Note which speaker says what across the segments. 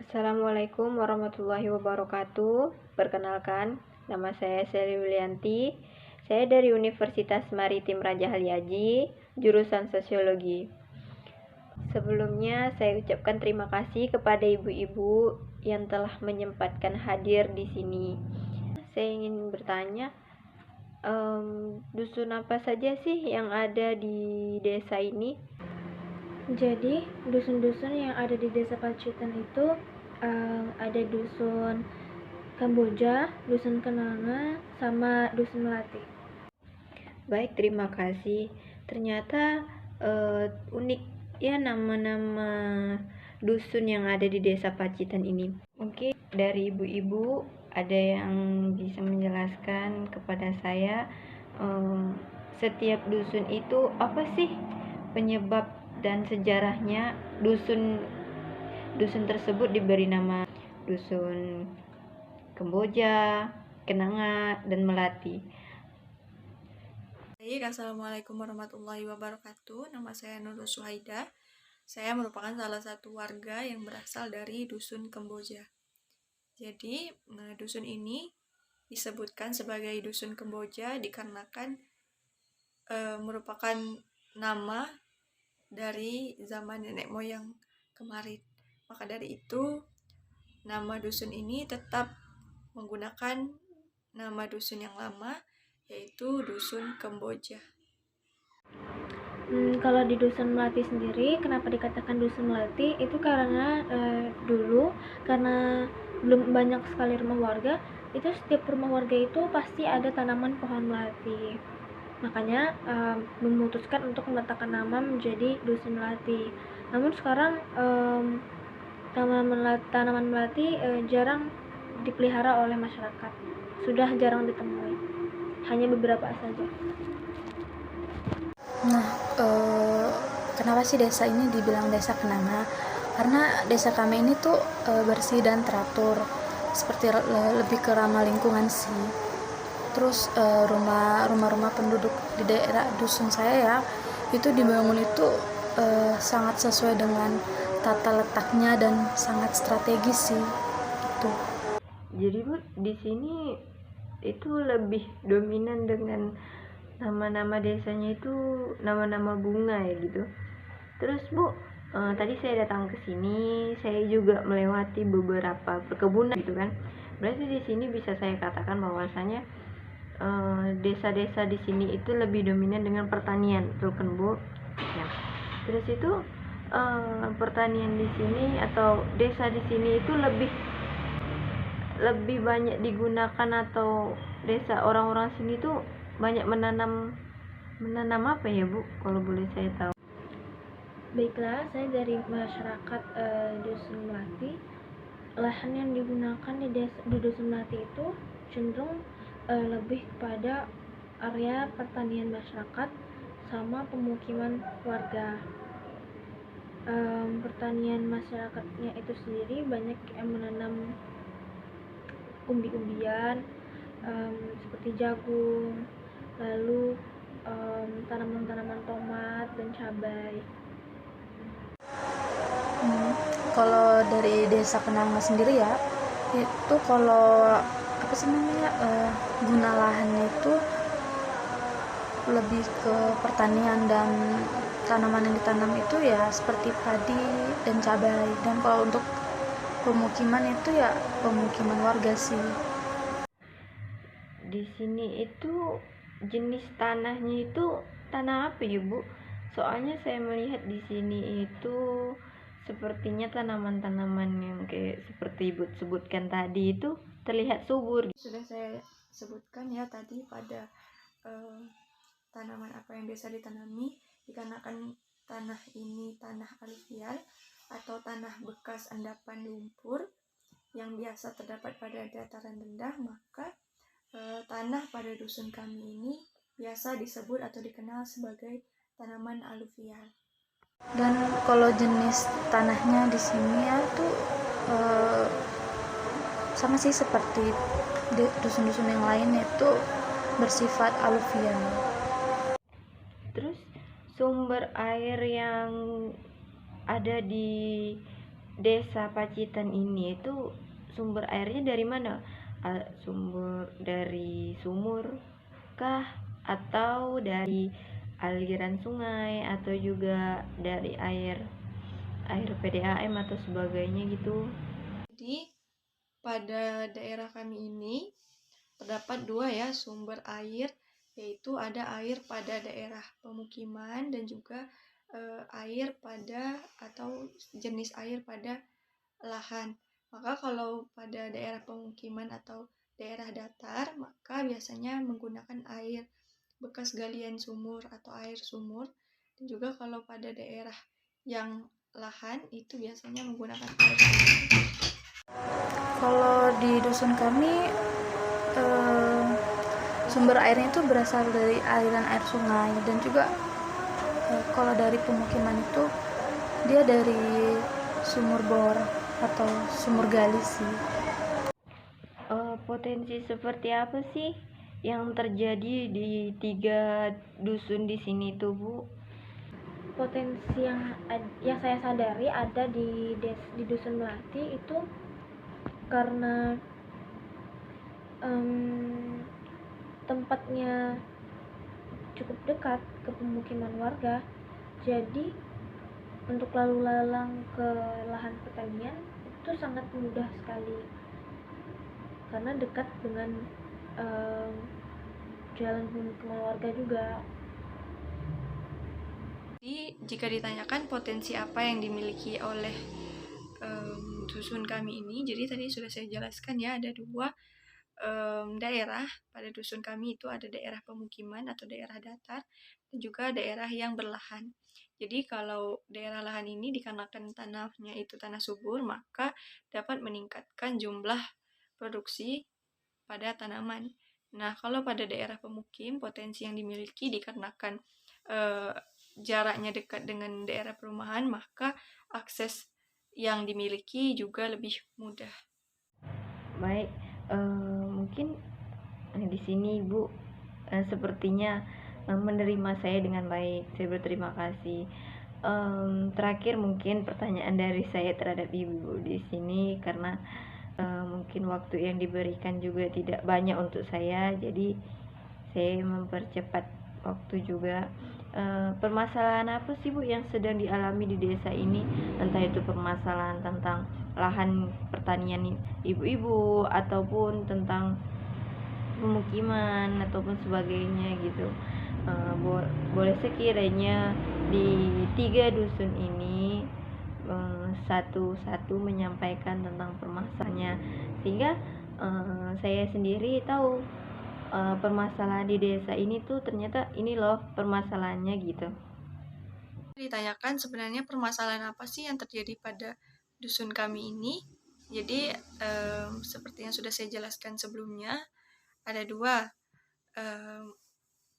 Speaker 1: Assalamualaikum warahmatullahi wabarakatuh. Perkenalkan, nama saya Seli Wilianti. Saya dari Universitas Maritim Raja Haliaji, jurusan Sosiologi. Sebelumnya saya ucapkan terima kasih kepada ibu-ibu yang telah menyempatkan hadir di sini. Saya ingin bertanya, dusun apa saja sih yang ada di desa ini?
Speaker 2: Jadi, dusun-dusun yang ada di Desa Pacitan itu ada dusun Kamboja, dusun Kenanga, sama dusun Melati.
Speaker 1: Baik, terima kasih. Ternyata unik ya nama-nama dusun yang ada di Desa Pacitan ini. Mungkin dari ibu-ibu ada yang bisa menjelaskan kepada saya setiap dusun itu apa sih penyebab dan sejarahnya dusun tersebut diberi nama dusun Kamboja, Kenanga, dan Melati.
Speaker 3: Baik, Assalamualaikum warahmatullahi wabarakatuh. Nama saya Nurul Suhaida. Saya merupakan salah satu warga yang berasal dari dusun Kamboja. Jadi, dusun ini disebutkan sebagai dusun Kamboja dikarenakan merupakan nama dari zaman nenek moyang kemarin. Maka dari itu, nama dusun ini tetap menggunakan nama dusun yang lama, yaitu dusun Kamboja.
Speaker 2: Kalau di dusun Melati sendiri, kenapa dikatakan dusun Melati? Itu karena dulu karena belum banyak sekali rumah warga, itu setiap rumah warga itu pasti ada tanaman pohon melati. Makanya memutuskan untuk meletakkan nama menjadi dusun Melati. Namun sekarang tanaman melati jarang dipelihara oleh masyarakat, sudah jarang ditemui, hanya beberapa saja.
Speaker 4: Nah, kenapa sih desa ini dibilang desa kenanga? Karena desa kami ini tuh bersih dan teratur, seperti lebih ke ramah lingkungan sih. Terus rumah-rumah penduduk di daerah dusun saya ya, itu dibangun itu sangat sesuai dengan tata letaknya dan sangat strategis sih, gitu.
Speaker 1: Jadi Bu, di sini itu lebih dominan dengan nama-nama desanya itu nama-nama bunga ya gitu. Terus Bu, tadi saya datang ke sini, saya juga melewati beberapa perkebunan gitu kan. Berarti di sini bisa saya katakan bahwasanya desa-desa di sini itu lebih dominan dengan pertanian, betul kan Bu? Ya. Terus itu pertanian di sini atau desa di sini itu lebih banyak digunakan, atau desa orang-orang sini tuh banyak menanam apa ya Bu, kalau boleh saya tahu?
Speaker 2: Baiklah, saya dari masyarakat dusun Melati. Lahan yang digunakan di dusun Melati itu cenderung lebih kepada area pertanian masyarakat sama pemukiman warga. Pertanian masyarakatnya itu sendiri banyak yang menanam umbi-umbian seperti jagung, lalu tanaman-tanaman tomat dan cabai.
Speaker 4: Kalau dari desa Kenanga sendiri ya, itu kalau guna lahannya itu lebih ke pertanian, dan tanaman yang ditanam itu ya seperti padi dan cabai. Dan kalau untuk pemukiman itu ya pemukiman warga sih.
Speaker 1: Di sini itu jenis tanahnya itu tanah apa ya Bu? Soalnya saya melihat di sini itu sepertinya tanaman-tanaman yang kayak seperti Ibu sebutkan tadi itu terlihat subur.
Speaker 3: Sudah saya sebutkan ya tadi pada tanaman apa yang biasa ditanami, dikarenakan tanah ini tanah aluvial atau tanah bekas endapan lumpur yang biasa terdapat pada dataran rendah, maka tanah pada dusun kami ini biasa disebut atau dikenal sebagai tanaman aluvial.
Speaker 4: Dan kalau jenis tanahnya di sini ya tuh sama sih seperti dusun-dusun yang lain, itu bersifat aluvial.
Speaker 1: Terus sumber air yang ada di desa Pacitan ini itu sumber airnya dari mana? Sumber dari sumur kah, atau dari aliran sungai, atau juga dari air PDAM atau sebagainya gitu?
Speaker 3: Jadi pada daerah kami ini terdapat dua ya sumber air, yaitu ada air pada daerah pemukiman dan juga air pada atau jenis air pada lahan. Maka kalau pada daerah pemukiman atau daerah datar, maka biasanya menggunakan air bekas galian sumur atau air sumur. Dan juga kalau pada daerah yang lahan itu biasanya menggunakan air sumur.
Speaker 4: Kalau di dusun kami sumber airnya itu berasal dari aliran air sungai, dan juga kalau dari pemukiman itu dia dari sumur bor atau sumur gali sih.
Speaker 1: Potensi seperti apa sih yang terjadi di 3 dusun di sini tuh, Bu?
Speaker 2: Potensi yang saya sadari ada di dusun Melati itu karena tempatnya cukup dekat ke pemukiman warga, jadi untuk lalu lalang ke lahan pertanian itu sangat mudah sekali karena dekat dengan jalan pemukiman warga juga.
Speaker 3: Jadi jika ditanyakan potensi apa yang dimiliki oleh dusun kami ini, jadi tadi sudah saya jelaskan ya, ada dua daerah pada dusun kami, itu ada daerah pemukiman atau daerah datar dan juga daerah yang berlahan. Jadi kalau daerah lahan ini dikarenakan tanahnya itu tanah subur, maka dapat meningkatkan jumlah produksi pada tanaman. Nah, kalau pada daerah pemukim, potensi yang dimiliki dikarenakan jaraknya dekat dengan daerah perumahan, maka akses yang dimiliki juga lebih mudah.
Speaker 1: Baik, mungkin di sini Ibu sepertinya menerima saya dengan baik. Saya berterima kasih. Terakhir mungkin pertanyaan dari saya terhadap Ibu di sini, karena mungkin waktu yang diberikan juga tidak banyak untuk saya, jadi saya mempercepat waktu juga. Permasalahan apa sih Bu yang sedang dialami di desa ini? Entah itu permasalahan tentang lahan pertanian ibu-ibu, ataupun tentang pemukiman ataupun sebagainya gitu. Boleh sekiranya di 3 dusun ini satu-satu menyampaikan tentang permasalahannya, sehingga saya sendiri tahu permasalahan di desa ini tuh ternyata ini loh permasalahannya gitu.
Speaker 3: Ditanyakan sebenarnya permasalahan apa sih yang terjadi pada dusun kami ini. Jadi seperti yang sudah saya jelaskan sebelumnya, ada dua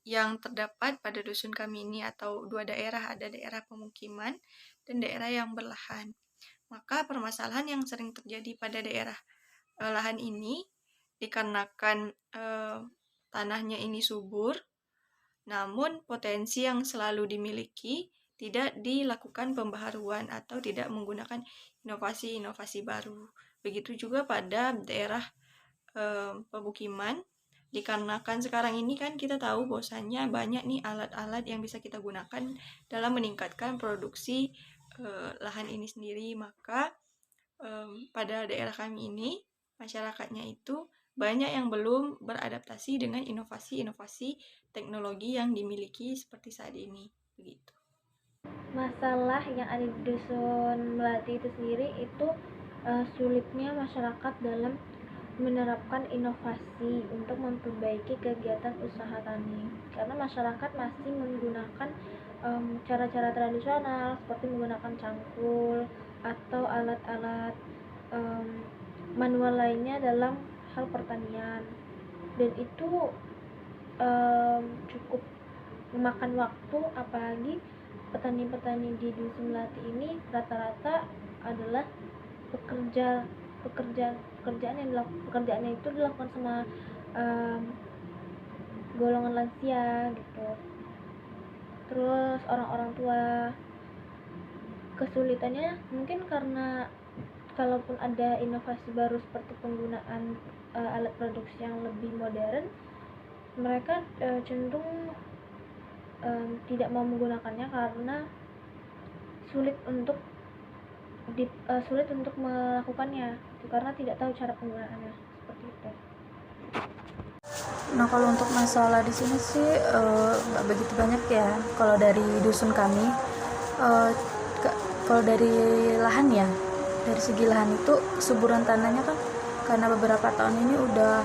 Speaker 3: yang terdapat pada dusun kami ini, atau dua daerah, ada daerah pemukiman dan daerah yang berlahan. Maka permasalahan yang sering terjadi pada daerah lahan ini dikarenakan tanahnya ini subur, namun potensi yang selalu dimiliki tidak dilakukan pembaharuan atau tidak menggunakan inovasi-inovasi baru. Begitu juga pada daerah pemukiman, dikarenakan sekarang ini kan kita tahu bahwasannya banyak nih alat-alat yang bisa kita gunakan dalam meningkatkan produksi lahan ini sendiri. Maka pada daerah kami ini masyarakatnya itu banyak yang belum beradaptasi dengan inovasi-inovasi teknologi yang dimiliki seperti saat ini, begitu.
Speaker 2: Masalah yang ada di dusun Melati itu sendiri itu sulitnya masyarakat dalam menerapkan inovasi untuk memperbaiki kegiatan usaha tani, karena masyarakat masih menggunakan cara-cara tradisional seperti menggunakan cangkul atau alat-alat manual lainnya dalam hal pertanian, dan itu cukup memakan waktu, apalagi petani-petani di dusun Melati ini rata-rata adalah pekerjaannya itu dilakukan sama golongan lansia gitu. Terus orang-orang tua, kesulitannya mungkin karena kalaupun ada inovasi baru seperti penggunaan alat produksi yang lebih modern, mereka cenderung tidak mau menggunakannya karena sulit untuk melakukannya, karena tidak tahu cara penggunaannya, seperti itu.
Speaker 4: Nah, kalau untuk masalah di sini sih nggak begitu banyak ya. Kalau dari dusun kami, kalau dari lahan ya, dari segi lahan itu kesuburan tanahnya kan karena beberapa tahun ini udah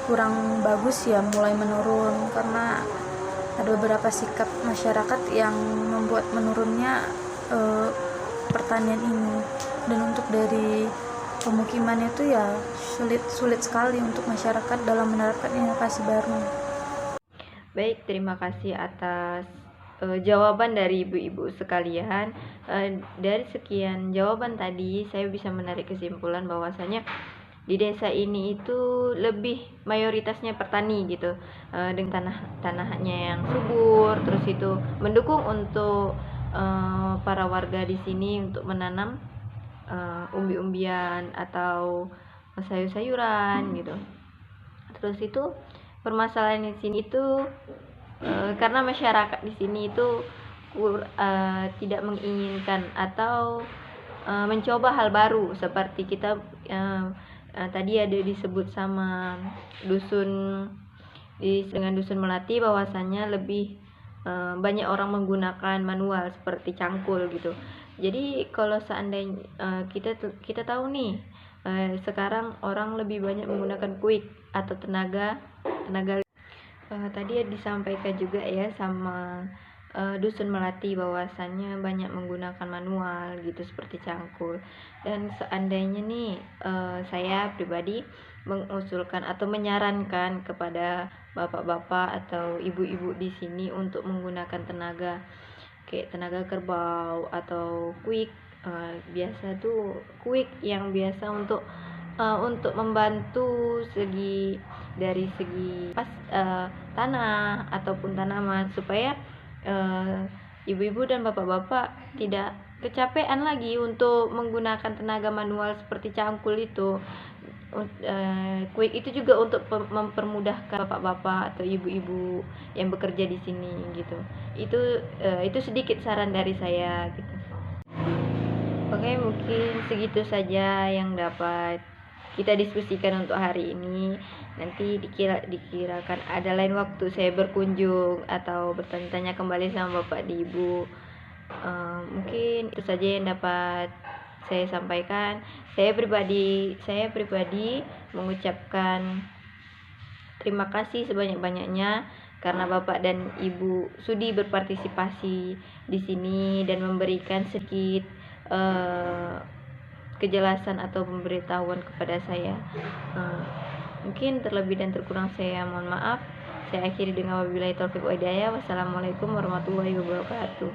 Speaker 4: kurang bagus ya, mulai menurun karena ada beberapa sikap masyarakat yang membuat menurunnya pertanian ini. Dan untuk dari pemukiman itu ya sulit sekali untuk masyarakat dalam menerapkan inovasi baru.
Speaker 1: Baik, terima kasih atas jawaban dari ibu-ibu sekalian. Dari sekian jawaban tadi, saya bisa menarik kesimpulan bahwasanya di desa ini itu lebih mayoritasnya petani gitu, dengan tanahnya yang subur, terus itu mendukung untuk para warga di sini untuk menanam umbi-umbian atau sayur-sayuran gitu. Terus itu permasalahan di sini itu karena masyarakat di sini itu tidak menginginkan atau mencoba hal baru, seperti kita tadi ada disebut sama dengan dusun Melati bahwasannya lebih banyak orang menggunakan manual seperti cangkul gitu. Jadi kalau seandainya kita tahu nih, sekarang orang lebih banyak menggunakan quick atau tenaga tadi disampaikan juga ya sama dusun Melati bahwasannya banyak menggunakan manual gitu seperti cangkul. Dan seandainya nih saya pribadi mengusulkan atau menyarankan kepada bapak-bapak atau ibu-ibu di sini untuk menggunakan tenaga kayak tenaga kerbau atau quick. Biasa tuh quick yang biasa untuk membantu dari segi tanah ataupun tanaman, supaya ibu-ibu dan bapak-bapak tidak kecapean lagi untuk menggunakan tenaga manual seperti cangkul itu. Quick itu juga untuk mempermudahkan bapak-bapak atau ibu-ibu yang bekerja di sini gitu. Itu sedikit saran dari saya gitu. Oke, mungkin segitu saja yang dapat kita diskusikan untuk hari ini. Nanti dikirakan ada lain waktu saya berkunjung atau bertanya-tanya kembali sama bapak di ibu. Mungkin itu saja yang dapat saya sampaikan. Saya pribadi mengucapkan terima kasih sebanyak-banyaknya karena bapak dan ibu sudi berpartisipasi di sini dan memberikan sedikit kejelasan atau pemberitahuan kepada saya. Mungkin terlebih dan terkurang saya mohon maaf. Saya akhiri dengan wabillahi taufiq wa hidayah. Wassalamualaikum warahmatullahi wabarakatuh.